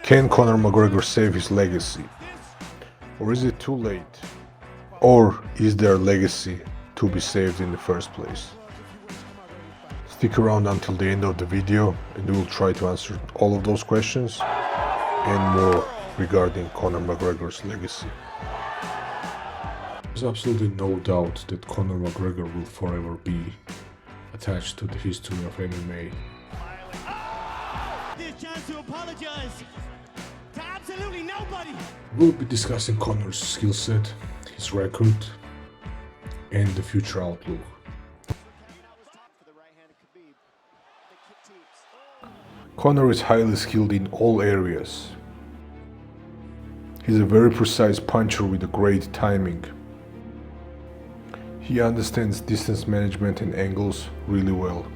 Can Conor McGregor save his legacy? Or is it too late? Or is there a legacy to be saved in the first place? Stick around until the end of the video and we will try to answer all of those questions and more regarding Conor McGregor's legacy. There's absolutely no doubt that Conor McGregor will forever be attached to the history of MMA. This chance to apologize to absolutely nobody. We'll be discussing Conor's skill set, his record, and the future outlook. Conor is highly skilled in all areas. He's a very precise puncher with a great timing. He understands distance management and angles really well.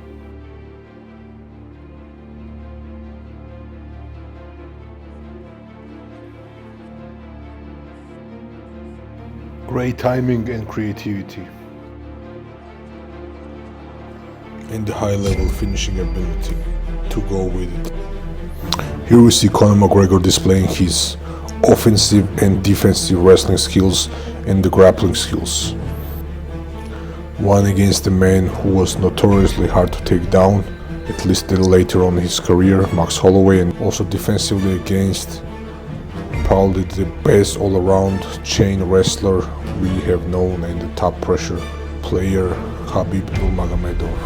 Great timing and creativity. And the high level finishing ability to go with it. Here we see Conor McGregor displaying his offensive and defensive wrestling skills and the grappling skills. One against a man who was notoriously hard to take down, at least later on in his career, Max Holloway, and also defensively against probably the best all-around chain wrestler we have known and the top pressure player, Khabib Nurmagomedov.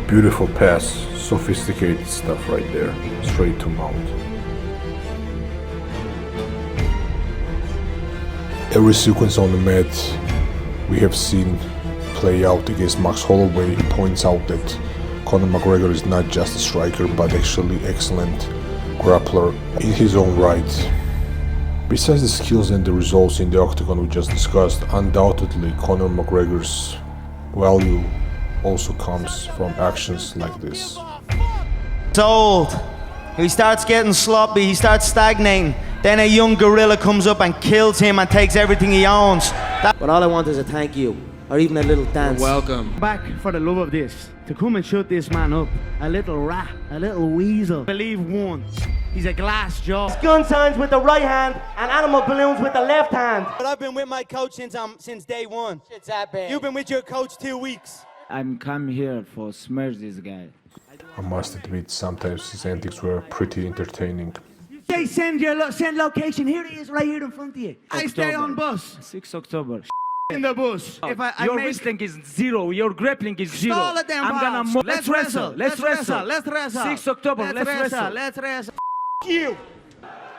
Beautiful pass, sophisticated stuff right there, straight to mount. Every sequence on the mat we have seen play out against Max Holloway points out that Conor McGregor is not just a striker but actually excellent grappler in his own right. Besides the skills and the results in the octagon we just discussed, undoubtedly Conor McGregor's value also comes from actions like this. It's old. He starts getting sloppy, he starts stagnating. Then a young gorilla comes up and kills him and takes everything he owns. But all I want is a thank you, or even a little dance. You're welcome. Back for the love of this, to come and shut this man up. A little rat, a little weasel. Believe one, he's a glass jaw. Gun signs with the right hand and animal balloons with the left hand. But I've been with my coach since day one. Shit's that bad. You've been with your coach 2 weeks. I'm come here for smash this guy. I must admit, sometimes his antics were pretty entertaining. Say send location, here he is right here in front of you. I stay on bus. 6 October. In the bus. If Your wrestling is zero. Your grappling is zero. Stall it then, I'm gonna balls. let's wrestle. Let's wrestle. Let's wrestle. 6 October. Let's wrestle. Let's wrestle. You.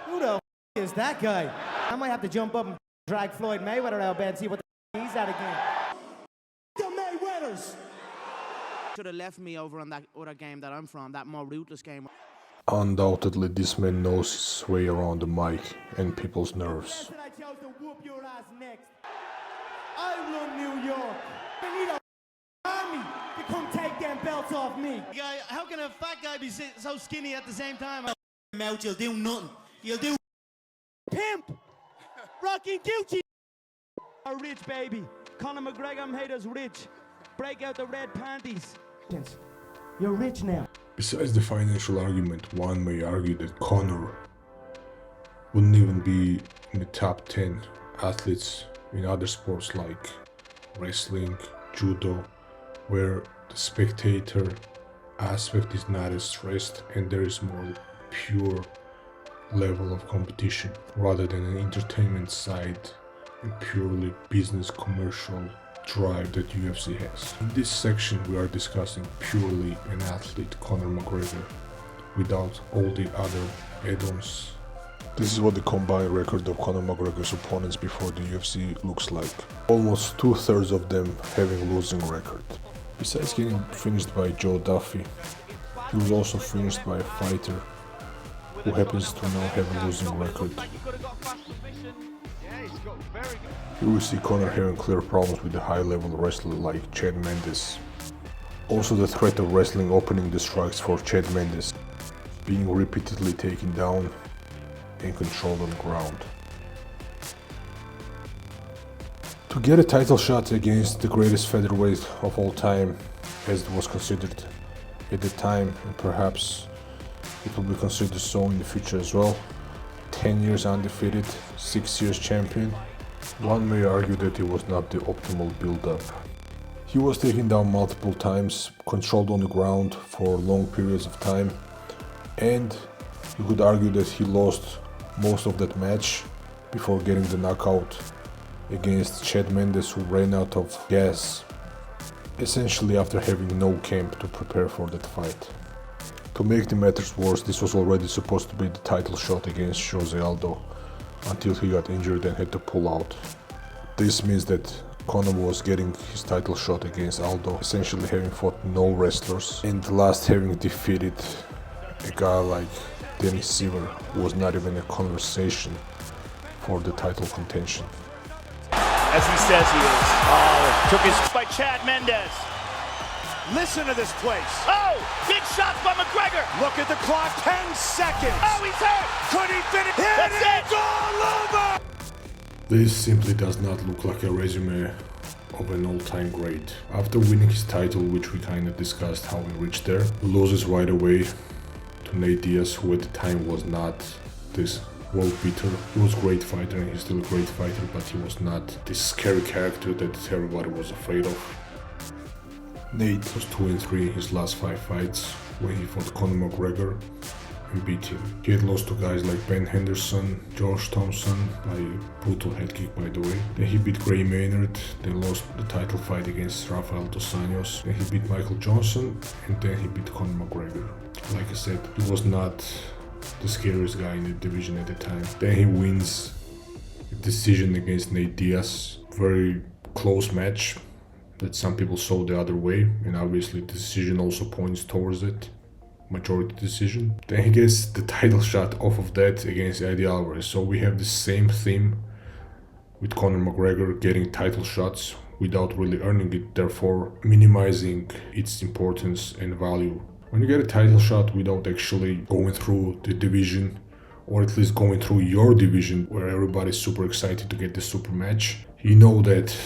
Who the is that guy? I might have to jump up and drag Floyd Mayweather out of bed and see what the he's at again. The Mayweathers. Should have left me over on that other game that I'm from, that more ruthless game. Undoubtedly, this man knows his way around the mic and people's nerves. I chose to whoop your ass next. I run New York. I need a army to come take them belts off me. Guy, how can a fat guy be so skinny at the same time? Mouth, you'll do nothing. You'll do pimp. Rocking Gucci. A rich baby. Conor McGregor made us rich. Break out the red panties. You're rich now. Besides the financial argument, one may argue that Conor wouldn't even be in the top 10 athletes in other sports like wrestling, judo, where the spectator aspect is not as stressed and there is more pure level of competition rather than an entertainment side and purely business commercial drive that UFC has. In this section we are discussing purely an athlete, Conor McGregor, without all the other add-ons. This is what the combined record of Conor McGregor's opponents before the UFC looks like. Almost 2/3 of them having losing record. Besides getting finished by Joe Duffy, he was also finished by a fighter who happens to now have a losing record. Here we see Conor having clear problems with the high-level wrestler like Chad Mendes. Also the threat of wrestling opening the strikes for Chad Mendes, being repeatedly taken down and controlled on the ground. To get a title shot against the greatest featherweight of all time, as it was considered at the time, and perhaps it will be considered so in the future as well. 10 years undefeated, 6 years champion. One may argue that it was not the optimal build-up. He was taken down multiple times, controlled on the ground for long periods of time, and you could argue that he lost most of that match before getting the knockout against Chad Mendes, who ran out of gas, essentially after having no camp to prepare for that fight. To make the matters worse, this was already supposed to be the title shot against Jose Aldo, until he got injured and had to pull out. This means that Conor was getting his title shot against Aldo, essentially having fought no wrestlers, and last having defeated a guy like Dennis Siver, who was not even a conversation for the title contention. As he says he is. Oh, took his by Chad Mendes. Listen to this place. Oh, big shots by McGregor. Look at the clock, 10 seconds. Oh, he's hurt. Could he finish? It's all over. This simply does not look like a resume of an all-time great. After winning his title, which we kind of discussed how he reached there, he loses right away to Nate Diaz, who at the time was not this world beater. He was a great fighter and he's still a great fighter, but he was not this scary character that everybody was afraid of. Nate was 2-3 in his last 5 fights when he fought Conor McGregor and beat him. He had lost to guys like Ben Henderson, Josh Thompson by a brutal head kick, by the way. Then he beat Gray Maynard, then lost the title fight against Rafael dos Anjos. Then he beat Michael Johnson, and then he beat Conor McGregor. Like I said, he was not the scariest guy in the division at the time. Then he wins a decision against Nate Diaz. Very close match that some people saw the other way, and obviously the decision also points towards it. Majority decision. Then he gets the title shot off of that against Eddie Alvarez. So we have the same theme with Conor McGregor getting title shots without really earning it, therefore minimizing its importance and value. When you get a title shot without actually going through the division, or at least going through your division where everybody's super excited to get the super match, you know that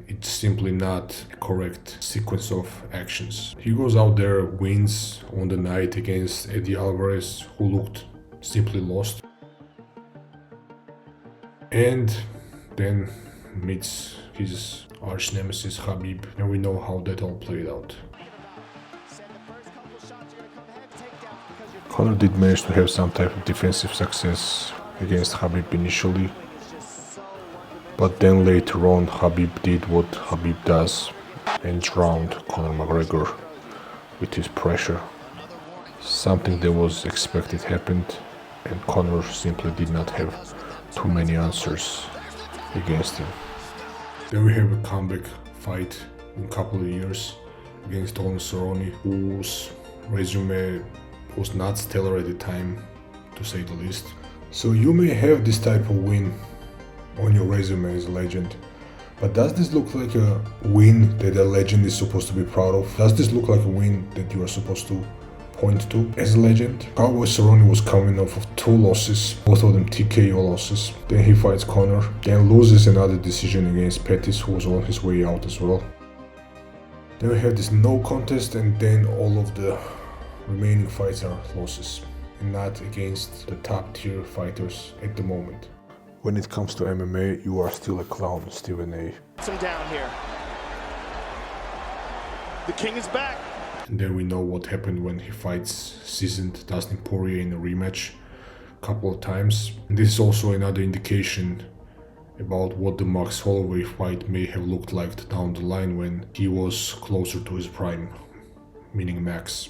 it's simply not a correct sequence of actions. He goes out there, wins on the night against Eddie Alvarez, who looked simply lost, and then meets his arch nemesis Khabib, and we know how that all played out. Conor did manage to have some type of defensive success against Khabib initially, but then later on Khabib did what Khabib does and drowned Conor McGregor with his pressure. Something that was expected happened, and Conor simply did not have too many answers against him. Then we have a comeback fight in a couple of years against Donald Cerrone, whose resume was not stellar at the time, to say the least. So you may have this type of win on your resume as a legend, but does this look like a win that a legend is supposed to be proud of? Does this look like a win that you are supposed to point to as a legend? Cowboy Cerrone was coming off of 2 losses, both of them TKO losses. Then he fights Conor, then loses another decision against Pettis, who was on his way out as well. Then we have this no contest, and then all of the remaining fights are losses, and not against the top tier fighters at the moment. When it comes to MMA, you are still a clown, Stephen A. Some down here. The king is back. And then we know what happened when he fights seasoned Dustin Poirier in a rematch a couple of times. And this is also another indication about what the Max Holloway fight may have looked like down the line when he was closer to his prime, meaning Max.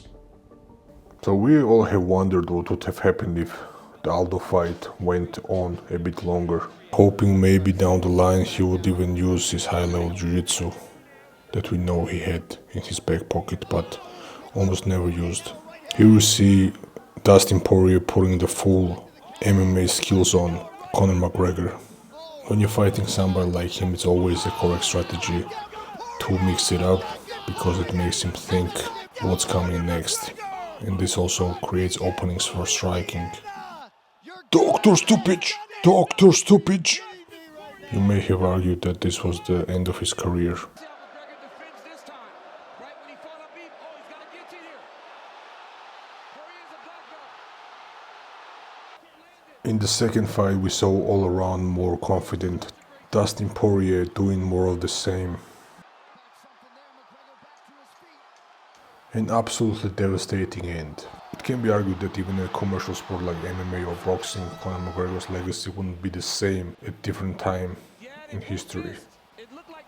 So we all have wondered what would have happened if the Aldo fight went on a bit longer, hoping maybe down the line he would even use his high-level jiu-jitsu that we know he had in his back pocket, but almost never used. Here we see Dustin Poirier putting the full MMA skills on Conor McGregor. When you're fighting somebody like him, it's always a correct strategy to mix it up, because it makes him think what's coming next, and this also creates openings for striking. Doctor Stupid! Doctor Stupid! You may have argued that this was the end of his career. In the second fight, we saw all around more confident Dustin Poirier doing more of the same. An absolutely devastating end. It can be argued that even a commercial sport like MMA or boxing, Conor McGregor's legacy wouldn't be the same at different time in history.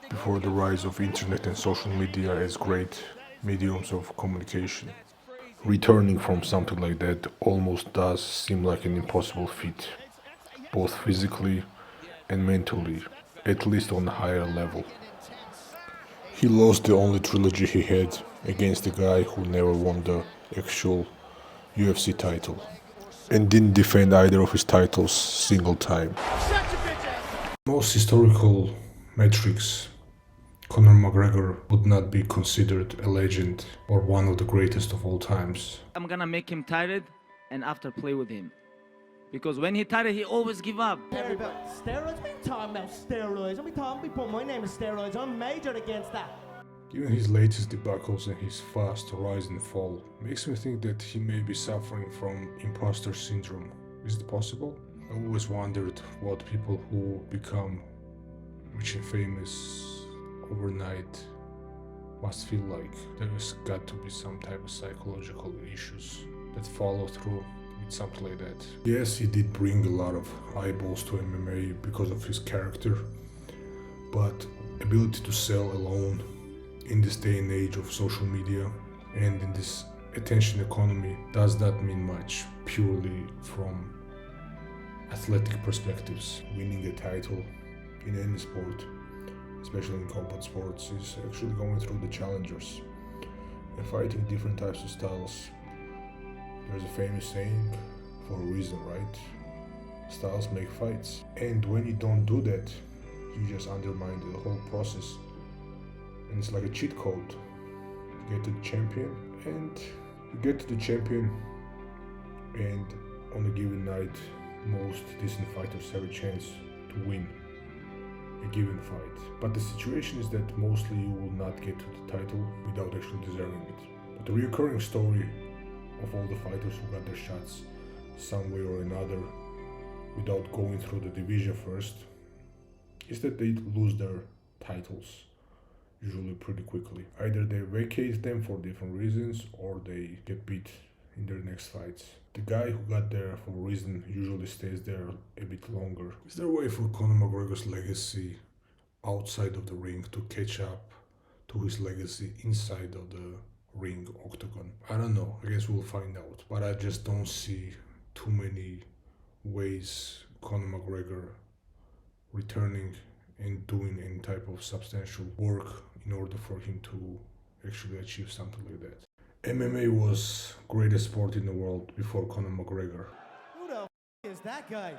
Before the rise of internet and social media as great mediums of communication. Returning from something like that almost does seem like an impossible feat, both physically and mentally, at least on a higher level. He lost the only trilogy he had against a guy who never won the actual UFC title and didn't defend either of his titles single time. Most historical metrics, Conor McGregor would not be considered a legend or one of the greatest of all times. I'm gonna make him tired and after play with him. Because when he tired, he always give up. Steroids? What are you talking about, steroids? What are we talking? We put my name in steroids. I'm major against that. Given his latest debacles and his fast rise and fall, makes me think that he may be suffering from imposter syndrome. Is it possible? I always wondered what people who become rich and famous overnight must feel like. There's got to be some type of psychological issues that follow through with something like that. Yes, he did bring a lot of eyeballs to MMA because of his character, but ability to sell alone in this day and age of social media and in this attention economy does not mean much purely from athletic perspectives. Winning a title in any sport, especially in combat sports, is actually going through the challengers and fighting different types of styles. There's a famous saying for a reason, right? Styles make fights. And when you don't do that, you just undermine the whole process. And it's like a cheat code. You get to the champion, and on a given night, most decent fighters have a chance to win a given fight. But the situation is that mostly you will not get to the title without actually deserving it. But the recurring story of all the fighters who got their shots some way or another without going through the division first is that they lose their titles usually pretty quickly. Either they vacate them for different reasons or they get beat in their next fights. The guy who got there for a reason usually stays there a bit longer. Is there a way for Conor McGregor's legacy outside of the ring to catch up to his legacy inside of the ring octagon? I don't know, I guess we'll find out. But I just don't see too many ways Conor McGregor returning and doing any type of substantial work in order for him to actually achieve something like that. MMA was greatest sport in the world before Conor McGregor. Who the is that guy?